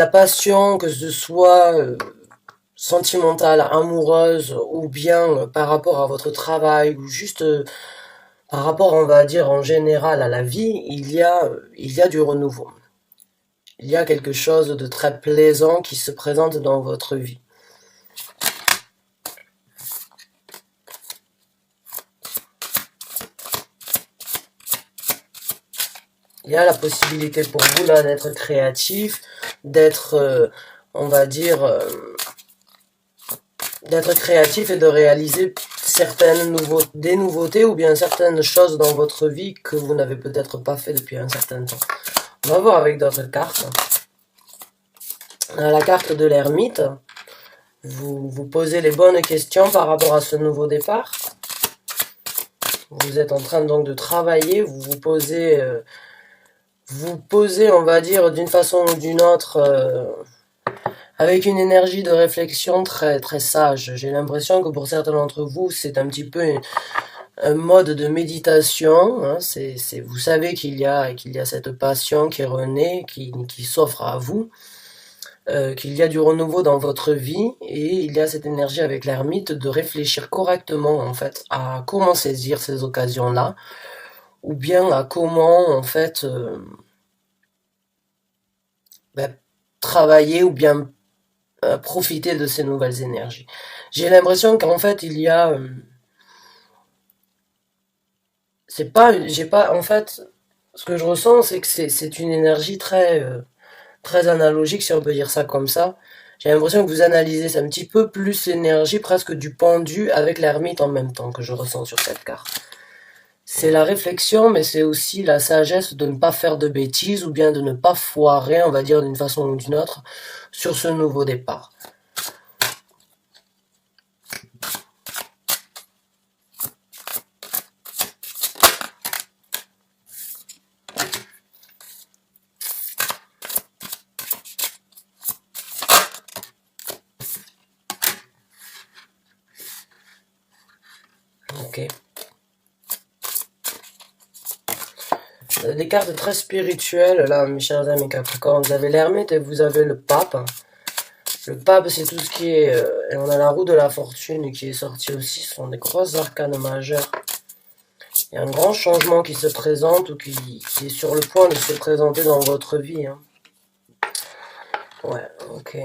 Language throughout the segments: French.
la passion, que ce soit sentimentale, amoureuse, ou bien par rapport à votre travail, ou juste par rapport, on va dire, en général à la vie, il y a du renouveau. Il y a quelque chose de très plaisant qui se présente dans votre vie. Il y a la possibilité pour vous là d'être créatif, d'être, on va dire, d'être créatif et de réaliser des nouveautés ou bien certaines choses dans votre vie que vous n'avez peut-être pas fait depuis un certain temps. On va voir avec d'autres cartes. On a la carte de l'ermite. Vous posez les bonnes questions par rapport à ce nouveau départ. Vous êtes en train donc de travailler, vous posez, on va dire, d'une façon ou d'une autre, avec une énergie de réflexion très très sage. J'ai l'impression que pour certains d'entre vous, c'est un petit peu un mode de méditation. Hein. Vous savez qu'il y a cette passion qui renaît, qui s'offre à vous, qu'il y a du renouveau dans votre vie, et il y a cette énergie avec l'ermite de réfléchir correctement en fait à comment saisir ces occasions-là, ou bien à comment en fait ben, travailler ou bien profiter de ces nouvelles énergies. J'ai l'impression qu'en fait il y a c'est pas j'ai pas en fait ce que je ressens c'est que c'est une énergie très très analogique si on peut dire ça comme ça. J'ai l'impression que vous analysez c'est un petit peu plus l'énergie presque du pendu avec l'ermite en même temps que je ressens sur cette carte. C'est la réflexion, mais c'est aussi la sagesse de ne pas faire de bêtises ou bien de ne pas foirer, on va dire d'une façon ou d'une autre, sur ce nouveau départ. Ok. Des cartes très spirituelles, là, mes chers amis Capricorne. Vous avez l'ermite et vous avez le pape. Le pape, c'est tout ce qui est... et on a la roue de la fortune qui est sortie aussi. Ce sont des grosses arcanes majeures. Il y a un grand changement qui se présente ou qui est sur le point de se présenter dans votre vie. Hein. Ouais, ok.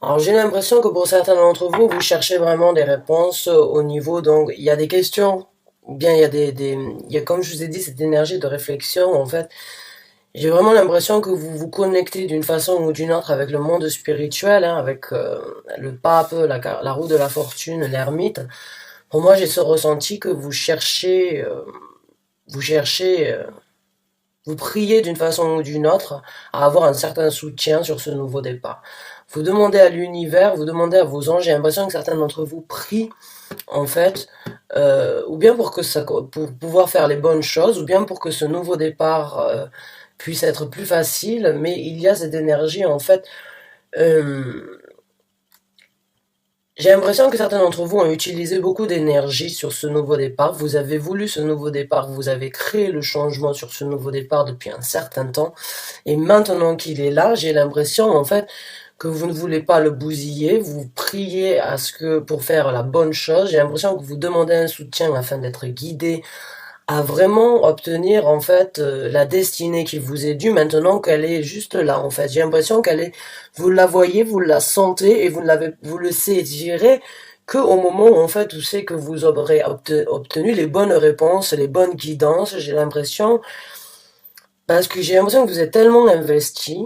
Alors j'ai l'impression que pour certains d'entre vous, vous cherchez vraiment des réponses au niveau, donc il y a des questions, ou bien il y a il y a comme je vous ai dit, cette énergie de réflexion, en fait, j'ai vraiment l'impression que vous vous connectez d'une façon ou d'une autre avec le monde spirituel, hein, avec le pape, la roue de la fortune, l'ermite. Pour moi, j'ai ce ressenti que vous cherchez, vous priez d'une façon ou d'une autre à avoir un certain soutien sur ce nouveau départ. Vous demandez à l'univers, vous demandez à vos anges, j'ai l'impression que certains d'entre vous prient, en fait, ou bien pour pouvoir faire les bonnes choses, ou bien pour que ce nouveau départ puisse être plus facile, mais il y a cette énergie, en fait, euh, j'ai l'impression que certains d'entre vous ont utilisé beaucoup d'énergie sur ce nouveau départ. Vous avez voulu ce nouveau départ, vous avez créé le changement sur ce nouveau départ depuis un certain temps. Et maintenant qu'il est là, j'ai l'impression, en fait, que vous ne voulez pas le bousiller. Vous priez à ce que, pour faire la bonne chose. J'ai l'impression que vous demandez un soutien afin d'être guidé à vraiment obtenir en fait la destinée qui vous est due maintenant qu'elle est juste là en fait. J'ai l'impression qu'elle est, vous la voyez, vous la sentez et vous le saisirez que au moment en fait où c'est que vous aurez obtenu les bonnes réponses, les bonnes guidances. J'ai l'impression parce que j'ai l'impression que vous êtes tellement investi,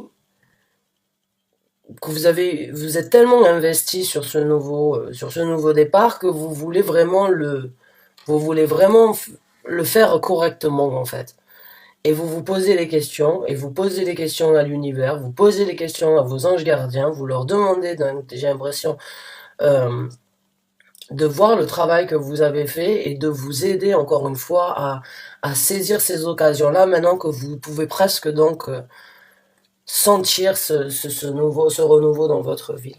que vous êtes tellement investi sur ce nouveau départ que vous voulez vraiment le faire correctement en fait. Et vous vous posez les questions, et vous posez les questions à l'univers, vous posez les questions à vos anges gardiens, vous leur demandez, j'ai l'impression, euh, de voir le travail que vous avez fait et de vous aider encore une fois à saisir ces occasions-là maintenant que vous pouvez presque donc sentir ce renouveau dans votre vie.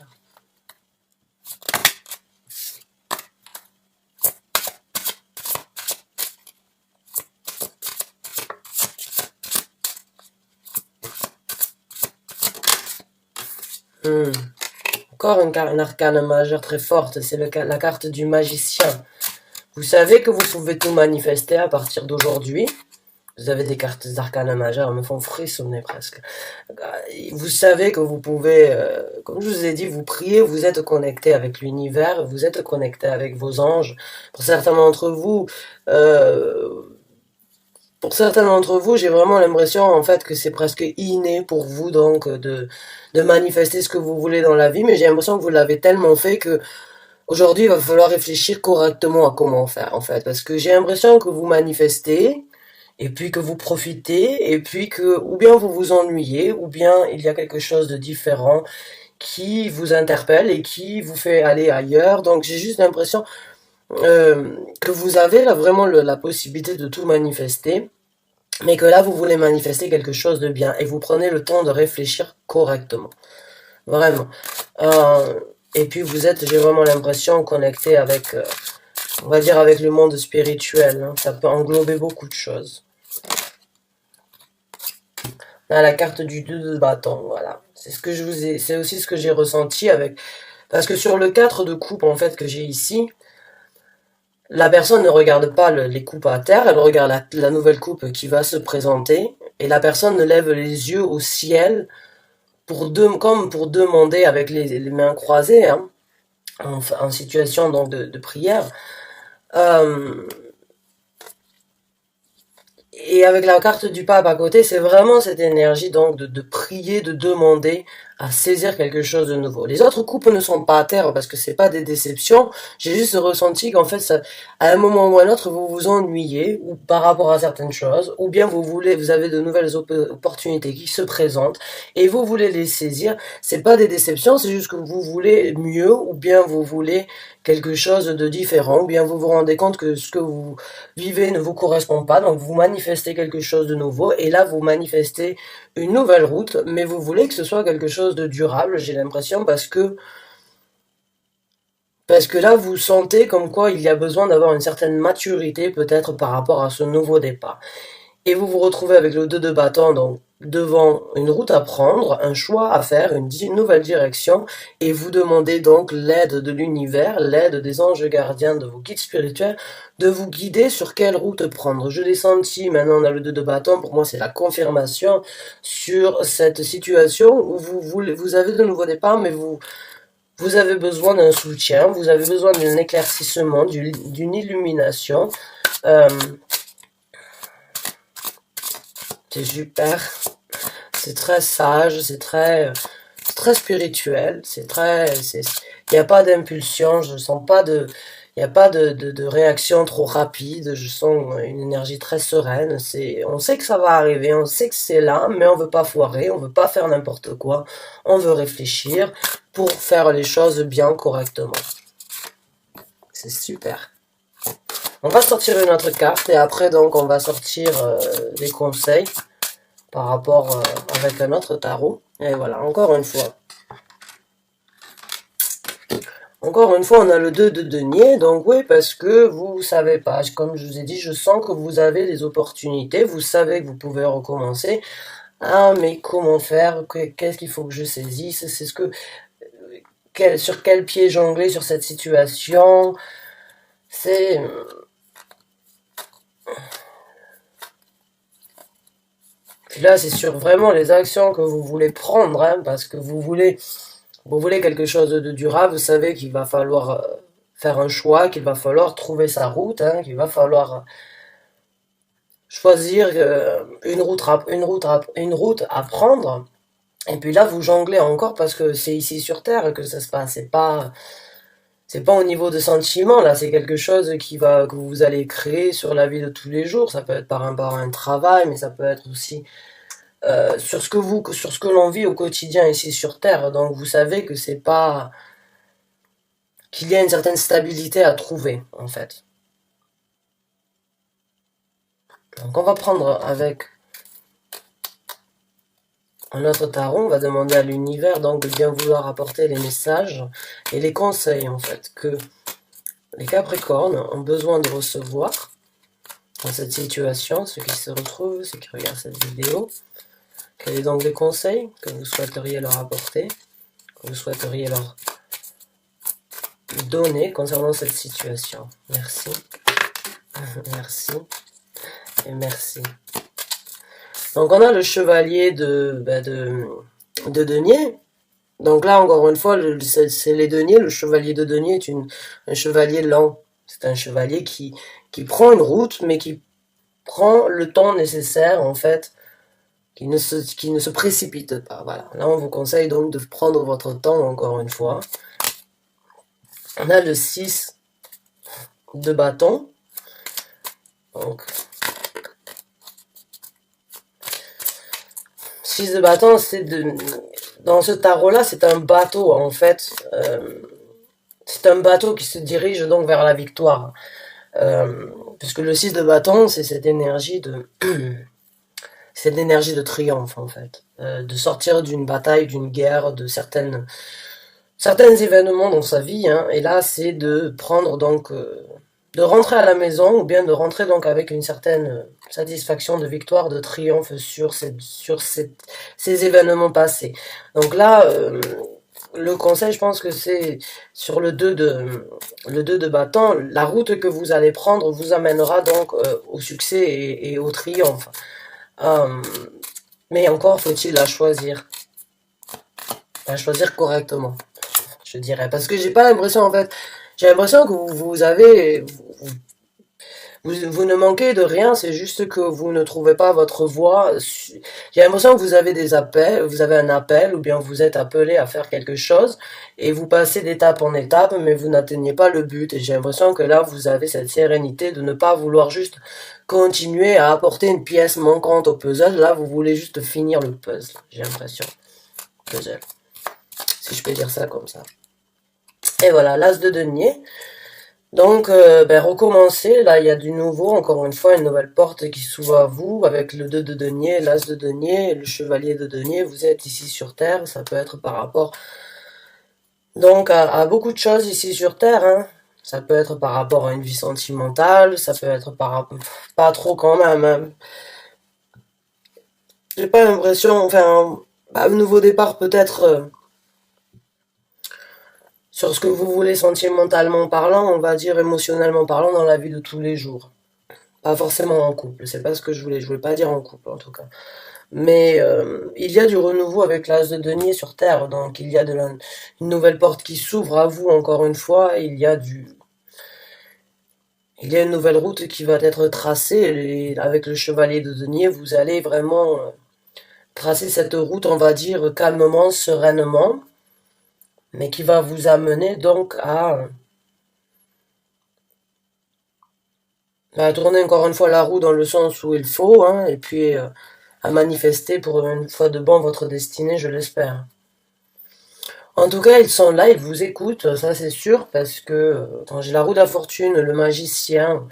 Encore une arcane majeure très forte, c'est la carte du magicien. Vous savez que vous pouvez tout manifester à partir d'aujourd'hui. Vous avez des cartes d'arcane majeures, elles me font frissonner presque. Vous savez que vous pouvez, comme je vous ai dit, vous priez, vous êtes connecté avec l'univers, vous êtes connecté avec vos anges. Pour certains d'entre vous, j'ai vraiment l'impression en fait que c'est presque inné pour vous donc de manifester ce que vous voulez dans la vie, mais j'ai l'impression que vous l'avez tellement fait que aujourd'hui il va falloir réfléchir correctement à comment faire en fait, parce que j'ai l'impression que vous manifestez et puis que vous profitez, et puis que, ou bien vous vous ennuyez, ou bien il y a quelque chose de différent qui vous interpelle et qui vous fait aller ailleurs. Donc j'ai juste l'impression que vous avez là vraiment la possibilité de tout manifester, mais que là vous voulez manifester quelque chose de bien, et vous prenez le temps de réfléchir correctement. Vraiment. Et puis vous êtes, j'ai vraiment l'impression, connecté avec, on va dire, avec le monde spirituel. Hein. Ça peut englober beaucoup de choses. Là, la carte du 2 de bâton, voilà. C'est ce que je vous ai, c'est aussi ce que j'ai ressenti avec, parce que sur le 4 de coupe, en fait, que j'ai ici, la personne ne regarde pas les coupes à terre, elle regarde la nouvelle coupe qui va se présenter, et la personne ne lève les yeux au ciel comme pour demander avec les mains croisées, hein, en situation donc de prière. Et avec la carte du pape à côté, c'est vraiment cette énergie donc de prier, de demander à saisir quelque chose de nouveau. Les autres coupes ne sont pas à terre parce que c'est pas des déceptions. J'ai juste ressenti qu'en fait, ça, à un moment ou à un autre, vous vous ennuyez ou par rapport à certaines choses, ou bien vous avez de nouvelles opportunités qui se présentent et vous voulez les saisir. C'est pas des déceptions, c'est juste que vous voulez mieux, ou bien vous voulez quelque chose de différent, ou bien vous vous rendez compte que ce que vous vivez ne vous correspond pas, donc vous manifestez quelque chose de nouveau, et là vous manifestez une nouvelle route, mais vous voulez que ce soit quelque chose de durable, j'ai l'impression, parce que là vous sentez comme quoi il y a besoin d'avoir une certaine maturité peut-être par rapport à ce nouveau départ. Et vous vous retrouvez avec le 2 de bâton, donc devant une route à prendre, un choix à faire, une nouvelle direction, et vous demandez donc l'aide de l'univers, l'aide des anges gardiens, de vos guides spirituels, de vous guider sur quelle route prendre. Je l'ai senti, maintenant on a le 2 de bâton, pour moi c'est la confirmation sur cette situation où vous avez de nouveaux départs, mais vous avez besoin d'un soutien, vous avez besoin d'un éclaircissement, d'une illumination. C'est super, c'est très sage, c'est très spirituel, il n'y a pas d'impulsion, je sens pas il n'y a pas de réaction trop rapide, je sens une énergie très sereine, on sait que ça va arriver, on sait que c'est là, mais on veut pas foirer, on veut pas faire n'importe quoi, on veut réfléchir pour faire les choses bien correctement. C'est super. On va sortir une autre carte et après donc on va sortir des conseils par rapport avec un autre tarot. Et voilà, encore une fois. Encore une fois, on a le 2 de denier, donc oui, parce que vous savez pas, comme je vous ai dit, je sens que vous avez des opportunités, vous savez que vous pouvez recommencer. Ah, mais comment faire? Qu'est-ce qu'il faut que je saisisse? C'est ce que, sur quel pied jongler sur cette situation? C'est... Puis là, c'est sur vraiment les actions que vous voulez prendre, hein, parce que vous voulez quelque chose de durable, vous savez qu'il va falloir faire un choix, qu'il va falloir trouver sa route, hein, qu'il va falloir choisir une route à prendre. Et puis là, vous jonglez encore parce que c'est ici sur Terre que ça se passe. C'est pas au niveau de sentiments, là, c'est quelque chose que vous allez créer sur la vie de tous les jours. Ça peut être par rapport à un travail, mais ça peut être aussi sur ce que l'on vit au quotidien ici sur Terre. Donc vous savez que c'est pas, qu'il y a une certaine stabilité à trouver, en fait. Donc on va prendre avec un autre tarot, on va demander à l'univers donc de bien vouloir apporter les messages et les conseils, en fait, que les Capricornes ont besoin de recevoir dans cette situation, ceux qui se retrouvent, ceux qui regardent cette vidéo. Quels sont donc les conseils que vous souhaiteriez leur apporter, que vous souhaiteriez leur donner concernant cette situation. Merci. Merci. Et merci. Donc on a le chevalier de denier. Donc là, encore une fois, c'est les deniers. Le chevalier de denier est un chevalier lent. C'est un chevalier qui prend une route, mais qui prend le temps nécessaire, en fait, qui ne se précipite pas. Voilà. Là, on vous conseille donc de prendre votre temps, encore une fois. On a le 6 de bâton. Donc, 6 de bâton, c'est dans ce tarot-là, c'est un bateau, en fait. C'est un bateau qui se dirige donc vers la victoire. Puisque le 6 de bâton, c'est cette énergie de triomphe, en fait. De sortir d'une bataille, d'une guerre, de certains événements dans sa vie, hein. Et là, c'est de prendre donc de rentrer à la maison, ou bien de rentrer donc avec une certaine satisfaction de victoire, de triomphe sur ces événements passés. Donc là, le conseil, je pense que c'est sur le 2 de bâton, la route que vous allez prendre vous amènera donc au succès et au triomphe. Mais encore faut-il la choisir correctement, je dirais, parce que j'ai pas l'impression, en fait, j'ai l'impression que vous ne manquez de rien, c'est juste que vous ne trouvez pas votre voie. J'ai l'impression que vous avez un appel, ou bien vous êtes appelé à faire quelque chose, et vous passez d'étape en étape, mais vous n'atteignez pas le but. Et j'ai l'impression que là, vous avez cette sérénité de ne pas vouloir juste continuer à apporter une pièce manquante au puzzle. Là, vous voulez juste finir le puzzle, j'ai l'impression. Puzzle. Si je peux dire ça comme ça. Et voilà, l'as de denier. Donc, recommencez, là il y a du nouveau, encore une fois, une nouvelle porte qui s'ouvre à vous, avec le 2 de denier, l'as de denier, le chevalier de denier. Vous êtes ici sur Terre, ça peut être par rapport donc à beaucoup de choses ici sur Terre, hein. Ça peut être par rapport à une vie sentimentale, ça peut être par rapport, pas trop quand même, hein. J'ai pas l'impression, enfin, un nouveau départ peut-être sur ce que vous voulez sentimentalement parlant, on va dire émotionnellement parlant, dans la vie de tous les jours. Pas forcément en couple, c'est pas ce que je voulais pas dire en couple en tout cas. Mais il y a du renouveau avec l'as de denier sur Terre, donc il y a une nouvelle porte qui s'ouvre à vous, encore une fois, il y a une nouvelle route qui va être tracée, et avec le chevalier de denier, vous allez vraiment tracer cette route, on va dire, calmement, sereinement, mais qui va vous amener donc à tourner encore une fois la roue dans le sens où il faut, hein, et puis à manifester pour une fois de bon votre destinée, je l'espère. En tout cas, ils sont là, ils vous écoutent, ça c'est sûr, parce que quand j'ai la roue de la fortune, le magicien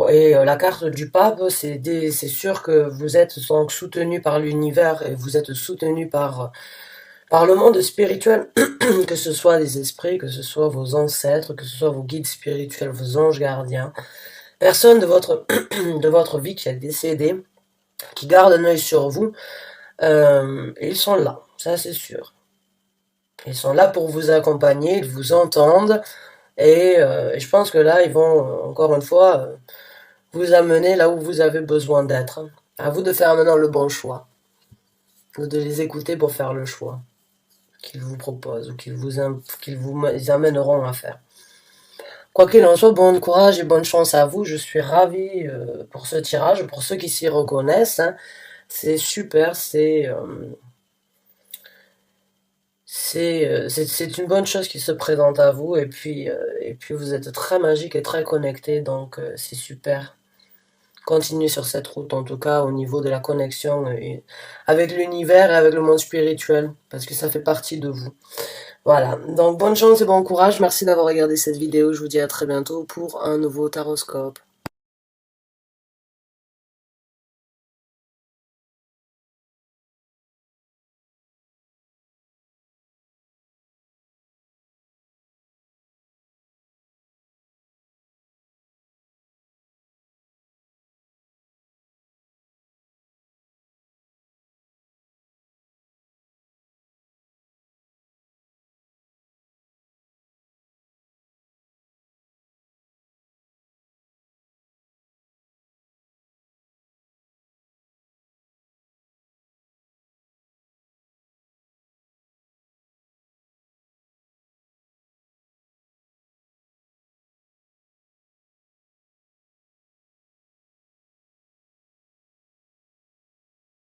et la carte du pape, c'est sûr que vous êtes donc soutenu par l'univers et vous êtes soutenu par le monde spirituel, que ce soit des esprits, que ce soit vos ancêtres, que ce soit vos guides spirituels, vos anges gardiens. Personne de votre vie qui est décédé, qui garde un œil sur vous, ils sont là, ça c'est sûr. Ils sont là pour vous accompagner, ils vous entendent, et je pense que là, ils vont, encore une fois, vous amener là où vous avez besoin d'être. À vous de faire maintenant le bon choix, ou de les écouter pour faire le choix qu'ils vous proposent, ou qu'ils vous amèneront à faire. Quoi qu'il en soit, bon courage et bonne chance à vous. Je suis ravie pour ce tirage, pour ceux qui s'y reconnaissent, hein. C'est super, c'est une bonne chose qui se présente à vous, et puis vous êtes très magique et très connecté, donc c'est super. Continuez sur cette route, en tout cas au niveau de la connexion avec l'univers et avec le monde spirituel, parce que ça fait partie de vous. Voilà, donc bonne chance et bon courage, merci d'avoir regardé cette vidéo, je vous dis à très bientôt pour un nouveau taroscope.